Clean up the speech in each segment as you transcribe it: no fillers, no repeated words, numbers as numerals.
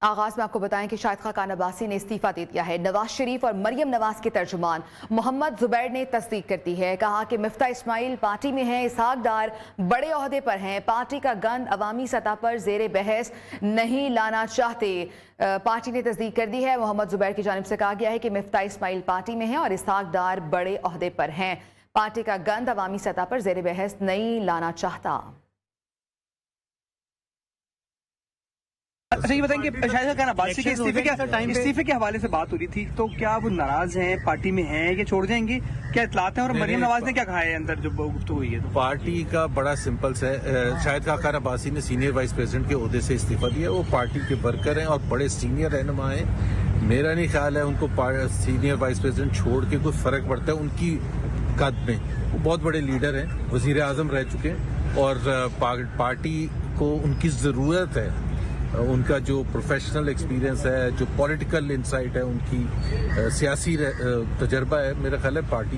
आगाज में आपको बताएं कि शाहिद खाकान अब्बासी ने इस्तीफा दे दिया है। नवाज शरीफ और मरियम नवाज के तर्जुमान मोहम्मद जुबैर ने तस्दीक कर दी है। कहा कि मिफ्ता इस्माइल पार्टी में हैं, इसहाक डार बड़े ओहदे पर हैं, पार्टी का गंद अवामी सतह पर जेर बहस नहीं लाना चाहते। पार्टी ने तस्दीक कर दी है। मोहम्मद जुबैर की जानिब से कहा गया है कि मिफ्ता इस्माइल पार्टी में हैं और इसहाक डार बड़े ओहदे पर हैं, पार्टी का गंद अवामी सतह पर जेर बहस नहीं लाना चाहता। अच्छा, ये बताएंगे शाहिद खाकान अब्बासी के इस्तीफे के हवाले से बात हो रही थी, तो क्या वो नाराज हैं, पार्टी में हैं, या छोड़ जाएंगे, क्या इतलात हैं? और मरियम नवाज ने क्या कहा है अंदर जब गुफ्तगू हुई है? तो पार्टी का बड़ा सिंपल है। शाहिद खाकान अब्बासी ने सीनियर वाइस प्रेसिडेंट के ओहदे से इस्तीफा दिया। वो पार्टी के वर्कर हैं और बड़े सीनियर रहनुमा हैं। मेरा नहीं ख्याल है उनको सीनियर वाइस प्रेसिडेंट छोड़ के कोई फर्क पड़ता है उनकी कद में। वो बहुत बड़े लीडर हैं, वजीर आजम रह चुके हैं और पार्टी को उनकी ज़रूरत है। उनका जो प्रोफेशनल एक्सपीरियंस है, जो पॉलिटिकल इंसाइट है, उनकी सियासी तजर्बा है, मेरा ख्याल है पार्टी।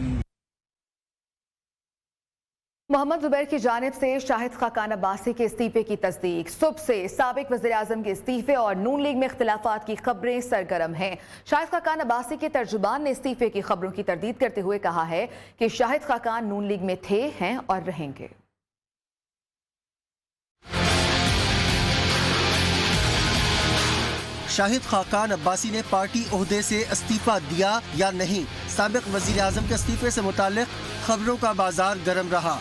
मोहम्मद जुबैर की जानिब से शाहिद खाकान अब्बासी के इस्तीफे की तस्दीक। सुबह से साबिक वज़ीर आज़म के इस्तीफे और नून लीग में इख्तिलाफात की खबरें सरगर्म हैं। शाहिद खाकान अब्बासी के तर्जुमान ने इस्तीफे की खबरों की तरदीद करते हुए कहा है कि शाहिद खाकान नून लीग में थे, हैं और रहेंगे। शाहिद खाकान अब्बासी ने पार्टी ओहदे से इस्तीफा दिया या नहीं? साबिक वजीर आजम के इस्तीफे से मुताल्लिक खबरों का बाजार गर्म रहा।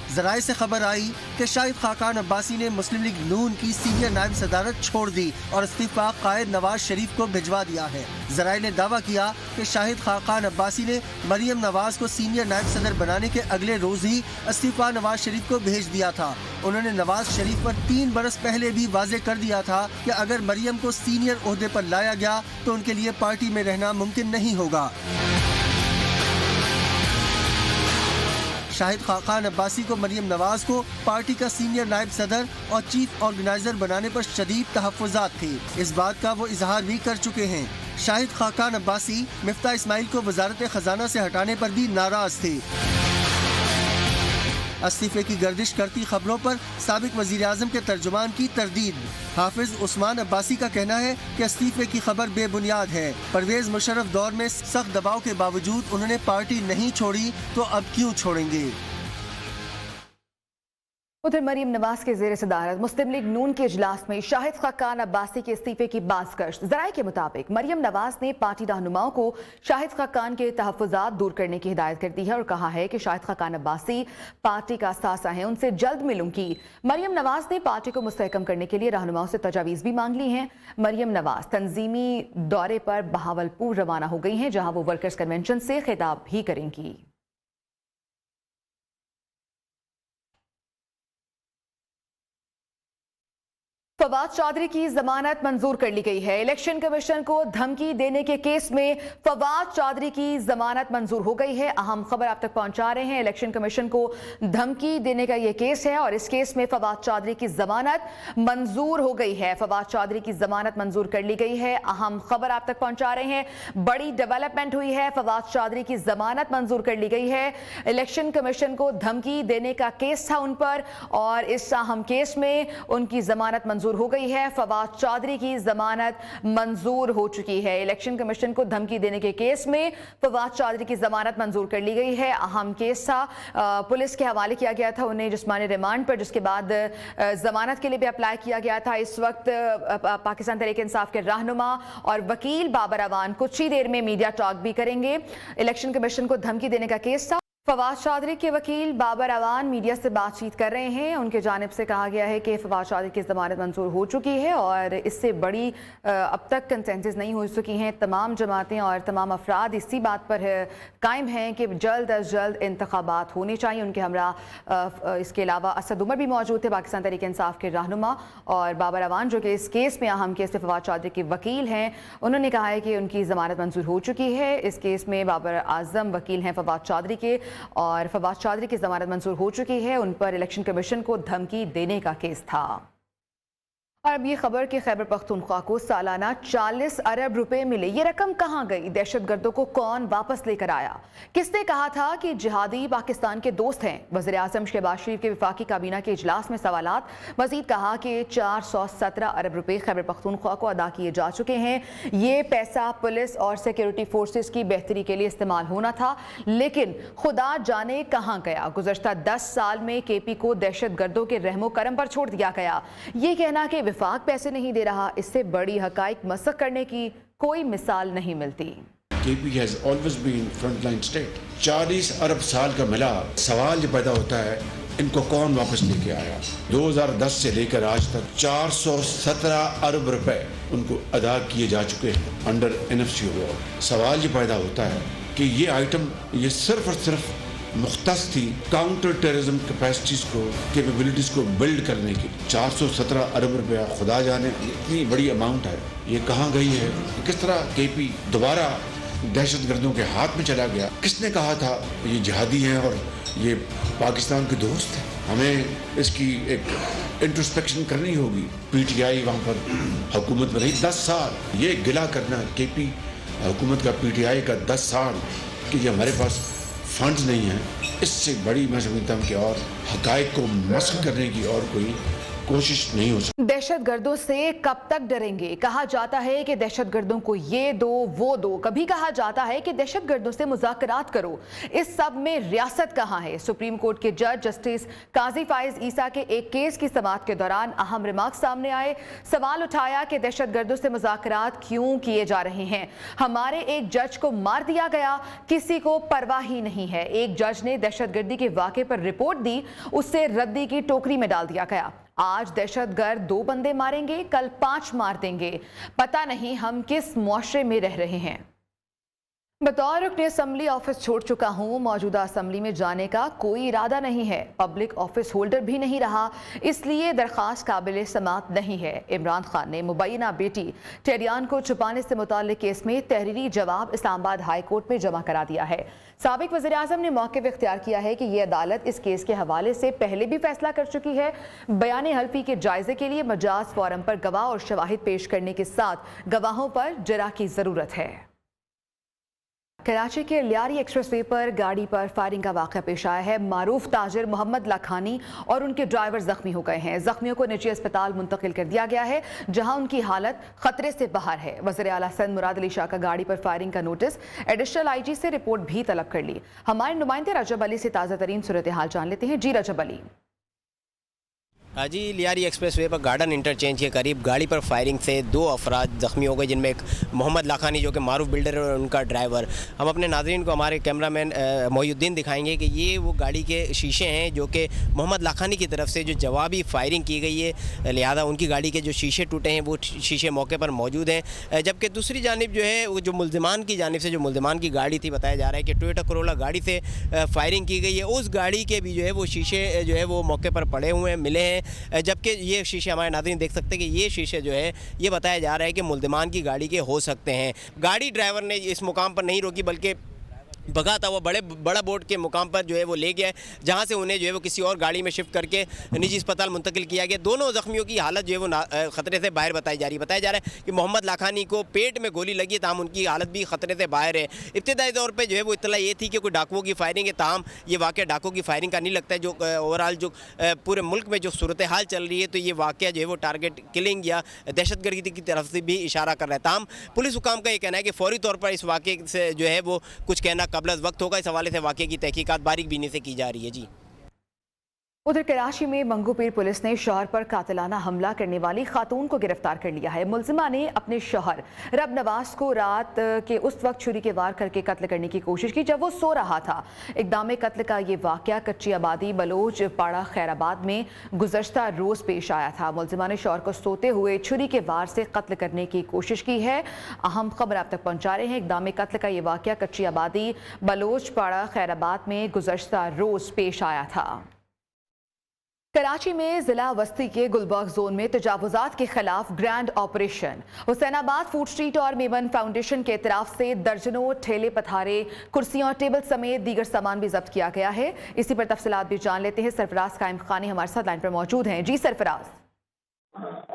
ज़राए से खबर आई कि शाहिद खाकान अब्बासी ने मुस्लिम लीग नून की सीनियर नायब सदारत छोड़ दी और इस्तीफा कायद नवाज शरीफ को भिजवा दिया है। ज़राए ने दावा किया कि शाहिद खाकान अब्बासी ने मरियम नवाज को सीनियर नायब सदर बनाने के अगले रोज ही इस्तीफा नवाज शरीफ को भेज दिया था। उन्होंने नवाज शरीफ पर 3 बरस पहले भी वाज़ेह कर दिया था कि अगर मरियम को सीनियर ओहदे पर लाया गया तो उनके लिए पार्टी में रहना मुमकिन नहीं होगा। शाहिद खाकान अब्बासी को मरियम नवाज को पार्टी का सीनियर नायब सदर और चीफ ऑर्गेनाइजर बनाने पर शदीद तहफ़्फ़ुज़ात थे। इस बात का वो इजहार भी कर चुके हैं। शाहिद खाकान अब्बासी मिफ्ता इस्माइल को वजारत खजाना से हटाने पर भी नाराज थे। इस्तीफे की गर्दिश करती खबरों पर साबिक वजीर आजम के तर्जुमान की तरदीद। हाफिज उस्मान अब्बासी का कहना है कि इस्तीफे की खबर बेबुनियाद है। परवेज मुशर्रफ दौर में सख्त दबाव के बावजूद उन्होंने पार्टी नहीं छोड़ी, तो अब क्यों छोड़ेंगे? उधर मरियम नवाज के ज़ेर सदारत मुस्लिम लीग नून के इजलास में शाहिद खाकान अब्बासी के इस्तीफे की बाज़गश्त। ज़राए के मुताबिक मरियम नवाज ने पार्टी रहनुमाओं को शाहिद खाकान के तहफ़्फ़ुज़ात दूर करने की हिदायत कर दी है और कहा है कि शाहिद खाकान अब्बासी पार्टी का सासा है, उनसे जल्द मिलूंगी। मरियम नवाज ने पार्टी को मुस्तहकम करने के लिए रहनुमाओं से तजावीज़ भी मांग ली हैं। मरियम नवाज तंजीमी दौरे पर बहावलपुर रवाना हो गई हैं, जहाँ वो वर्कर्स कन्वेंशन से खिताब भी करेंगी। फवाद चौधरी की जमानत मंजूर कर ली गई है। इलेक्शन कमीशन को धमकी देने के केस में फवाद चौधरी की जमानत मंजूर हो गई है। अहम खबर आप तक पहुंचा रहे हैं। इलेक्शन कमीशन को धमकी देने का यह केस है और इस केस में फवाद चौधरी की जमानत मंजूर हो गई है। फवाद चौधरी की जमानत मंजूर कर ली गई है। अहम खबर आप तक पहुंचा रहे हैं। बड़ी डेवलपमेंट हुई है। फवाद चौधरी की जमानत मंजूर कर ली गई है। इलेक्शन कमीशन को धमकी देने का केस था उन पर और इस अहम केस में उनकी जमानत मंजूर हो गई है। फवाद चौधरी की जमानत मंजूर हो चुकी है। इलेक्शन कमीशन को धमकी देने के केस में फवाद चौधरी की जमानत मंजूर कर ली गई है। अहम केस था, पुलिस के हवाले किया गया था उन्हें जिस्मानी रिमांड पर, जिसके बाद जमानत के लिए भी अप्लाई किया गया था। इस वक्त पाकिस्तान तहरीक इंसाफ के रहनुमा और वकील बाबर अवान कुछ ही देर में मीडिया टॉक भी करेंगे। इलेक्शन कमीशन को धमकी देने का केस था। फवाद चौधरी के वकील बाबर अवान मीडिया से बातचीत कर रहे हैं। उनके जानिब से कहा गया है कि फवाद चौधरी की जमानत मंजूर हो चुकी है और इससे बड़ी अब तक कंसेंसस नहीं हो सकी हैं। तमाम जमातें और तमाम अफराद इसी बात पर कायम हैं कि जल्द अज जल्द इंतखाबात होने चाहिए। उनके हमरा इसके अलावा असद उमर भी मौजूद थे, पाकिस्तान तहरीक इंसाफ के रहनुमा, और बाबर अवान जो कि इस केस में अहम केस में फवाद चौधरी के वकील हैं। उन्होंने कहा है कि उनकी जमानत मंजूर हो चुकी है। इस केस में बाबर आजम वकील हैं फवाद चौधरी के और फवाद चौधरी की जमानत मंजूर हो चुकी है। उन पर इलेक्शन कमीशन को धमकी देने का केस था। और अब ये खबर कि खैबर पख्तूनख्वा को सालाना 40 अरब रुपए मिले। ये रकम कहां गई? दहशतगर्दों को कौन वापस लेकर आया? किसने कहा था कि जिहादी पाकिस्तान के दोस्त हैं? वज़ीर आज़म शहबाज शरीफ के वफाकी काबीना के इजलास में सवालात। मजीद कहा कि 417 अरब रुपए खैबर पख्तूनख्वा को अदा किए जा चुके हैं। ये पैसा पुलिस और सिक्योरिटी फोर्सेस की बेहतरी के लिए इस्तेमाल होना था, लेकिन खुदा जाने कहां गया। गुज़श्ता 10 साल में केपी को दहशतगर्दों के रहमो करम पर छोड़ दिया गया। ये कहना कि विफाक पैसे नहीं दे रहा, इससे बड़ी हकाइक मसक करने की कोई मिसाल नहीं मिलती। KP has always been frontline state. 40 अरब साल का मिला। सवाल जो पैदा होता है, इनको कौन वापस लेके आया? 2010 से लेकर आज तक 417 अरब रुपए उनको अदा किए जा चुके हैं अंडर NFC वॉर। सवाल जो पैदा होता है कि ये आइटम ये सिर्फ और सिर्फ मुख्तस थी काउंटर टेररिज्म कैपेसिटीज को, कैपेबिलिटीज को बिल्ड करने की। 417 अरब रुपया, खुदा जाने इतनी बड़ी अमाउंट है, ये कहाँ गई है? किस तरह केपी दोबारा दहशतगर्दों के हाथ में चला गया? किसने कहा था ये जिहादी हैं और ये पाकिस्तान के दोस्त हैं? हमें इसकी एक इंट्रोस्पेक्शन करनी होगी। PTI वहाँ पर हुकूमत में रही 10 साल। ये गिला करना केपी हुकूमत का, PTI का 10 साल कि ये हमारे पास फंड्स नहीं है, इससे बड़ी मैं समझता हूँ कि और हकायक को मस्क करने की और कोई कोशिश नहीं हो सकती। दहशतगर्दों से कब तक डरेंगे? कहा जाता है कि दहशतगर्दों को ये दो वो दो, कभी कहा जाता है कि दहशतगर्दों से मुज़ाकरात करो। इस सब में रियासत कहाँ है? सुप्रीम कोर्ट के जज जस्टिस काजी फाइज ईसा के एक केस की समाअत के दौरान अहम रिमार्क सामने आए। सवाल उठाया कि दहशतगर्दों से मुज़ाकरात क्यों किए जा रहे हैं? हमारे एक जज को मार दिया गया, किसी को परवाह ही नहीं है। एक जज ने दहशतगर्दी के वाक़े पर रिपोर्ट दी, उससे रद्दी की टोकरी में डाल दिया गया। आज दहशतगर्द 2 बंदे मारेंगे, कल 5 मार देंगे। पता नहीं हम किस मुआशरे में रह रहे हैं। बतौर रुकने असम्बली ऑफिस छोड़ चुका हूँ। मौजूदा असम्बली में जाने का कोई इरादा नहीं है। पब्लिक ऑफिस होल्डर भी नहीं रहा, इसलिए दरख्वास्त काबिल समाअत नहीं है। इमरान खान ने मुबैना बेटी टेरियान को छुपाने से मुताल्लिक केस में तहरीरी जवाब इस्लामाबाद हाई कोर्ट में जमा करा दिया है। साबिक वज़ीर आज़म ने मौक़िफ़ इख्तियार किया है कि ये अदालत इस केस के हवाले से पहले भी फैसला कर चुकी है। बयान हल्फी के जायजे के लिए मजाज फोरम पर गवाह और शवाहिद पेश करने के साथ गवाहों पर जरा की ज़रूरत है। कराची के लियारी एक्सप्रेस वे पर गाड़ी पर फायरिंग का वाक़या पेश आया है। मारूफ ताजिर मोहम्मद लाखानी और उनके ड्राइवर जख्मी हो गए हैं। जख्मियों को निजी अस्पताल मुंतकिल कर दिया गया है, जहां उनकी हालत खतरे से बाहर है। वज़ीर आला सिंध मुराद अली शाह का गाड़ी पर फायरिंग का नोटिस एडिशनल IG से रिपोर्ट भी तलब कर ली। हमारे नुमाइंदे रजब अली से ताज़ा तरीन सूरत हाल जान लेते हैं। जी रजब अली। जी, लियारी एक्सप्रेस वे पर गार्डन इंटरचेंज के करीब गाड़ी पर फायरिंग से 2 अफराद ज़ख्मी हो गए, जिनमें एक मोहम्मद लाखानी जो कि मारूफ बिल्डर है और उनका ड्राइवर। हम अपने नाज़रीन को हमारे कैमरामैन मोहिउद्दीन दिखाएंगे कि ये वो गाड़ी के शीशे हैं जो कि मोहम्मद लाखानी की तरफ से जो जवाबी फायरिंग की गई है, लिहाजा उनकी गाड़ी के जो शीशे टूटे हैं वो शीशे मौके पर मौजूद हैं। जबकि दूसरी जानिब जो है वो जो मुल्ज़िमान की जानिब से जो मुल्ज़िमान की गाड़ी थी, बताया जा रहा है कि टोयोटा कोरोला गाड़ी से फायरिंग की गई है। उस गाड़ी के भी जो है वो शीशे जो है वो मौके पर पड़े हुए हैं, मिले हैं। जबकि ये शीशे हमारे नाज़रीन देख सकते हैं कि ये शीशे जो है ये बताया जा रहा है कि मुल्ज़िमान की गाड़ी के हो सकते हैं। गाड़ी ड्राइवर ने इस मुकाम पर नहीं रोकी, बल्कि भगा था वो बड़ा बोर्ड के मुकाम पर जो है वो ले गया, जहाँ से उन्हें जो है वो किसी और गाड़ी में शिफ्ट करके निजी अस्पताल मुंतकिल किया गया। दोनों ज़ख्मियों की हालत जो है वो खतरे से बाहर बताई जा रही है। बताया जा रहा है कि मोहम्मद लाखानी को पेट में गोली लगी है, ताहम उनकी हालत भी खतरे से बाहर है। इब्तिदाई तौर पर जो है वो इत्तला ये थी कि कोई डाकुओं की फायरिंग है, ताहम ये वाक़या डाकुओं की फायरिंग का नहीं लगता है। जो ओवरऑल जो पूरे मुल्क में जो सूरत हाल चल रही है, तो ये वाक़या जो है वो टारगेट किलिंग या दहशतगर्दी की तरफ से भी इशारा कर रहा है। ताहम पुलिस हुकाम का ये कहना है कि फौरी तौर पर इस वाक़े से जो है वो कुछ कहना कबल वक्त होगा। इस हवाले से वाक़े की तहकीकात बारीक बीनी से की जा रही है। जी, उधर कराची में मंगूपीर पुलिस ने शौहर पर कातिलाना हमला करने वाली खातून को गिरफ्तार कर लिया है। मुल्जिमा ने अपने शौहर रब नवाज को रात के उस वक्त छुरी के वार करके कत्ल करने की कोशिश की जब वो सो रहा था। इक़दाम कत्ल का ये वाक़या कच्ची आबादी बलोच पाड़ा खैराबाद में गुज़श्ता रोज़ पेश आया था। मुल्जिमा ने शौहर को सोते हुए छुरी के वार से कत्ल करने की कोशिश की है। अहम खबर आप तक पहुँचा रहे हैं। इक़दाम कत्ल का ये वाक़या कच्ची आबादी बलोच पाड़ा खैराबाद में गुज़श्ता रोज़ पेश आया था। कराची में जिला वस्ती के गुलबर्ग जोन में तजावुजात के खिलाफ grand operation. Hussainabad food street और मेमन फाउंडेशन के तरफ से दर्जनों ठेले पथारे, कुर्सियां और टेबल समेत दीगर सामान भी जब्त किया गया है। इसी पर तफसीलात भी जान लेते हैं। सरफराज कायम खानी हमारे साथ लाइन पर मौजूद हैं। जी सरफराज।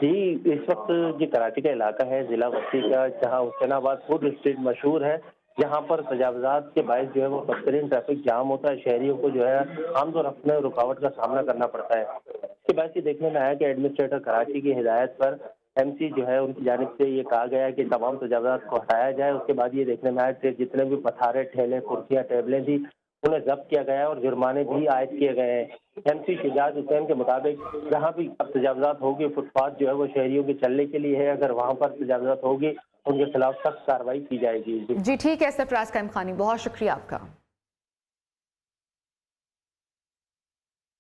جی اس وقت جو کراچی کا علاقہ ہے ضلع وسطی کا، جہاں حسین آباد فوڈ اسٹریٹ مشہور ہے، جہاں پر تجاوزات کے باعث جو ہے وہ بدترین ٹریفک جام ہوتا ہے، شہریوں کو جو ہے آمد و رفت میں رکاوٹ کا سامنا کرنا پڑتا ہے۔ اس کے باعث یہ دیکھنے میں آیا کہ ایڈمنسٹریٹر کراچی کی ہدایت پر ایم سی جو ہے ان کی جانب سے یہ کہا گیا ہے کہ تمام تجاوزات کو ہٹایا جائے۔ اس کے بعد یہ دیکھنے میں آیا کہ جتنے بھی پتھارے، ٹھیلے، کرسیاں، ٹیبلیں تھی انہیں ضبط کیا گیا ہے اور جرمانے بھی عائد کیے گئے ہیں۔ ایم سی شجاعت حسین کے مطابق جہاں بھی اب تجاوزات ہوگی، فٹ پاتھ جو ہے وہ شہریوں کے چلنے کے لیے ہے، اگر وہاں پر تجاوزات ہوگی ان کے خلاف سخت کارروائی کی جائے گی۔ جی ٹھیک ہے سرفراز قائم خانی، بہت شکریہ آپ کا۔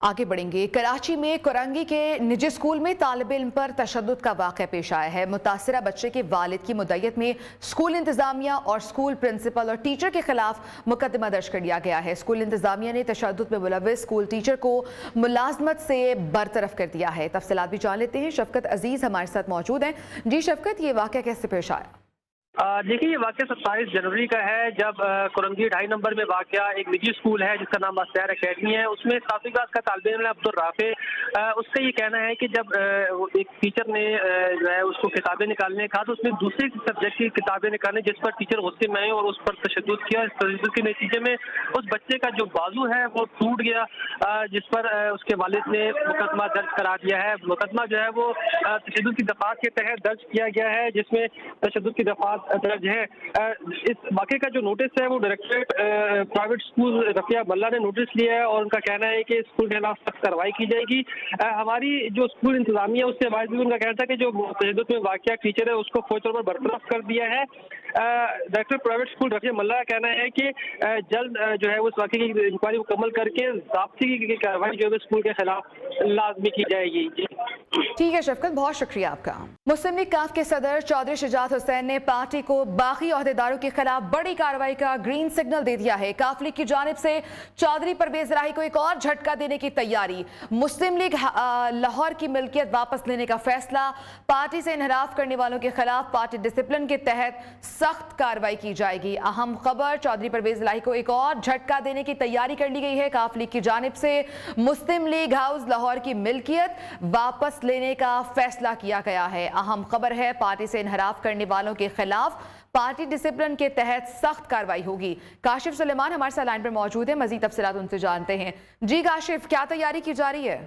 آگے بڑھیں گے۔ کراچی میں کرنگی کے نجی اسکول میں طالب علم پر تشدد کا واقعہ پیش آیا ہے۔ متاثرہ بچے کے والد کی مدعیت میں اسکول انتظامیہ اور اسکول پرنسپل اور ٹیچر کے خلاف مقدمہ درج کر لیا گیا ہے۔ اسکول انتظامیہ نے تشدد میں ملوث اسکول ٹیچر کو ملازمت سے برطرف کر دیا ہے۔ تفصیلات بھی جان لیتے ہیں، شفقت عزیز ہمارے ساتھ موجود ہیں۔ جی شفقت، یہ واقعہ کیسے پیش آیا؟ دیکھیے یہ واقعہ 27 جنوری کا ہے، جب کرنگی 2.5 نمبر میں واقعہ ایک نجی اسکول ہے جس کا نام اسیار اکیڈمی ہے، اس میں 7ویں کلاس کا طالب علم عبدالرافع، اس کا یہ کہنا ہے کہ جب ایک ٹیچر نے جو ہے اس کو کتابیں نکالنے کہا تو اس میں دوسرے سبجیکٹ کی کتابیں نکالنے، جس پر ٹیچر غصے میں آئے اور اس پر تشدد کیا۔ اس تشدد کے نتیجے میں اس بچے کا جو بازو ہے وہ ٹوٹ گیا، جس پر اس کے والد نے مقدمہ درج کرا دیا ہے۔ مقدمہ جو ہے وہ تشدد کی دفعات کے تحت درج کیا گیا ہے، جس میں تشدد کی دفعات درج ہے۔ اس واقعے کا جو نوٹس ہے وہ ڈائریکٹریٹ پرائیویٹ اسکول رفیہ ملا نے نوٹس لیا ہے اور ان کا کہنا ہے کہ اسکول کے خلاف سخت کارروائی کی جائے گی۔ ہماری جو اسکول انتظامیہ اس سے باعث بھی ان کا کہنا تھا کہ جو تشدد میں واقعہ ٹیچر ہے اس کو فوری طور پر برطرف کر دیا ہے۔ ڈائریکٹر پرائیویٹ اسکول رفیہ ملا کا کہنا ہے کہ جلد جو ہے اس واقعے کی انکوائری مکمل کر کے ضابطے کی کارروائی جو ہے اسکول کے خلاف لازمی کی جائے گی۔ ٹھیک ہے شفقت، بہت شکریہ آپ کا۔ مسلم لیگ کاف کے صدر چودھری شجاعت حسین نے پارٹی کو باقی عہدیداروں کے خلاف بڑی کارروائی کا گرین سگنل دے دیا ہے۔ کاف لیگ کی جانب سے چودھری پرویز الہی کو ایک اور جھٹکا دینے کی تیاری۔ مسلم لیگ لاہور کی ملکیت واپس لینے کا فیصلہ، پارٹی سے انحراف کرنے والوں کے خلاف پارٹی ڈسپلن کے تحت سخت کارروائی کی جائے گی۔ اہم خبر، چودھری پرویز الہی کو ایک اور جھٹکا دینے کی تیاری کر لی گئی ہے۔ کاف لیگ کی جانب سے مسلم لیگ ہاؤس لاہور کی ملکیت واپس لینے کا فیصلہ کیا گیا ہے۔ اہم خبر ہے، پارٹی سے انحراف کرنے والوں کے خلاف پارٹی ڈسپلن کے تحت سخت کارروائی ہوگی۔ کاشف سلیمان ہمارے ساتھ لائن پر موجود ہیں، مزید تفصیلات ان سے جانتے ہیں۔ جی کاشف، کیا تیاری کی جا رہی ہے؟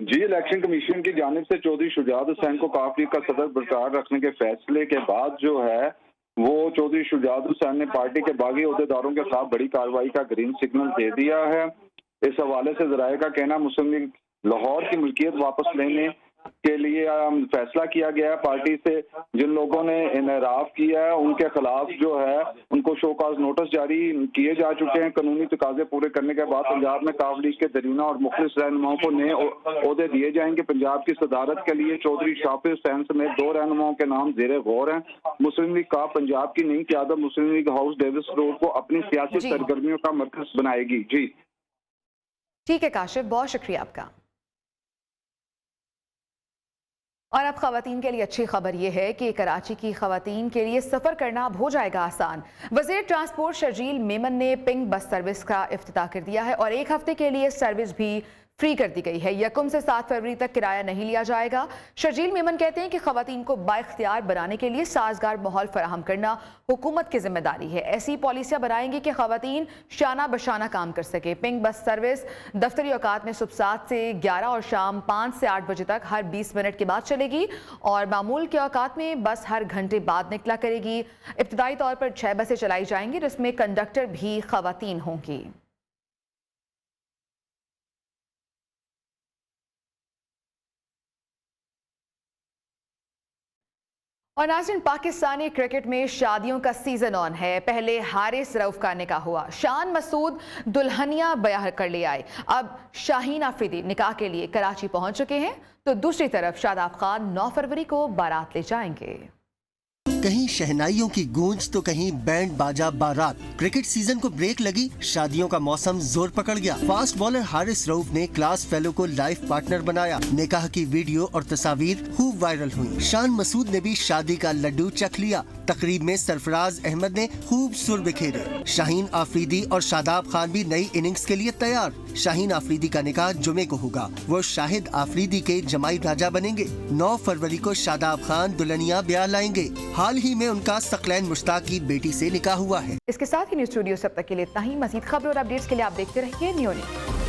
جی الیکشن کمیشن کی جانب سے چودھری شجاعت حسین کو کاف لیگ کا صدر برقرار رکھنے کے فیصلے کے بعد جو ہے وہ چودھری شجاعت حسین نے پارٹی کے باغی عہدیداروں کے خلاف بڑی کارروائی کا گرین سگنل دے دیا ہے۔ اس حوالے سے ذرائع کا کہنا، مسلم لیگ لاہور کی ملکیت واپس لینے کے لیے فیصلہ کیا گیا ہے۔ پارٹی سے جن لوگوں نے انحراف کیا ہے ان کے خلاف جو ہے ان کو شو کاز نوٹس جاری کیے جا چکے ہیں۔ قانونی تقاضے پورے کرنے کے بعد پنجاب میں کاف لیگ کے درینہ اور مخلص رہنماؤں کو نئے عہدے دیے جائیں گے۔ پنجاب کی صدارت کے لیے چودھری شافع حسین سمیت 2 رہنماؤں کے نام زیر غور ہیں۔ مسلم لیگ کاف پنجاب کی نئی قیادت مسلم لیگ ہاؤس ڈیوس روڈ کو اپنی سیاسی سرگرمیوں کا مرکز بنائے گی۔ جی ٹھیک ہے کاشف، بہت شکریہ آپ کا۔ اور اب خواتین کے لیے اچھی خبر یہ ہے کہ کراچی کی خواتین کے لیے سفر کرنا اب ہو جائے گا آسان۔ وزیر ٹرانسپورٹ شرجیل میمن نے پنک بس سروس کا افتتاح کر دیا ہے اور 1 ہفتے کے لیے سروس بھی فری کر دی گئی ہے۔ 1 سے 7 فروری تک کرایہ نہیں لیا جائے گا۔ شرجیل میمن کہتے ہیں کہ خواتین کو بااختیار بنانے کے لیے سازگار ماحول فراہم کرنا حکومت کی ذمہ داری ہے۔ ایسی پالیسیاں بنائیں گے کہ خواتین شانہ بشانہ کام کر سکے۔ پنک بس سروس دفتری اوقات میں صبح 7 سے 11 اور شام 5 سے 8 بجے تک ہر 20 منٹ کے بعد چلے گی اور معمول کے اوقات میں بس ہر گھنٹے بعد نکلا کرے گی۔ ابتدائی طور پر 6 بسیں چلائی جائیں گی جس میں کنڈکٹر بھی خواتین ہوں گی۔ اور ناظرین، پاکستانی کرکٹ میں شادیوں کا سیزن آن ہے۔ پہلے حارث رؤف کا نکاح ہوا، شان مسعود دلہنیاں بیاہ کر لے آئے، اب شاہین آفریدی نکاح کے لیے کراچی پہنچ چکے ہیں تو دوسری طرف شاداب خان 9 فروری کو بارات لے جائیں گے۔ کہیں شہنائیوں کی گونج تو کہیں بینڈ باجا بارات۔ کرکٹ سیزن کو بریک لگی، شادیوں کا موسم زور پکڑ گیا۔ فاسٹ بالر حارث رؤف نے کلاس فیلو کو لائف پارٹنر بنایا۔ نکاح کی ویڈیو اور تصاویر خوب وائرل ہوئی۔ شان مسعود نے بھی شادی کا لڈو چکھ لیا۔ तकरीब में सरफराज अहमद ने खूब सुर बिखेरे। शाहीन आफरीदी और शादाब खान भी नई इनिंग्स के लिए तैयार। शाहीन आफरीदी का निकाह जुमे को होगा, वो शाहिद आफरीदी के जमाई राजा बनेंगे। 9 फरवरी को शादाब खान दुल्हनिया ब्याह लाएंगे। हाल ही में उनका सकलैन मुश्ताक की बेटी से निकाह हुआ है। इसके साथ ही न्यूज़ स्टूडियो से अब तक के लिए इतना ही। मजीद खबर और अपडेट्स के लिए आप देखते रहिए न्यूज़।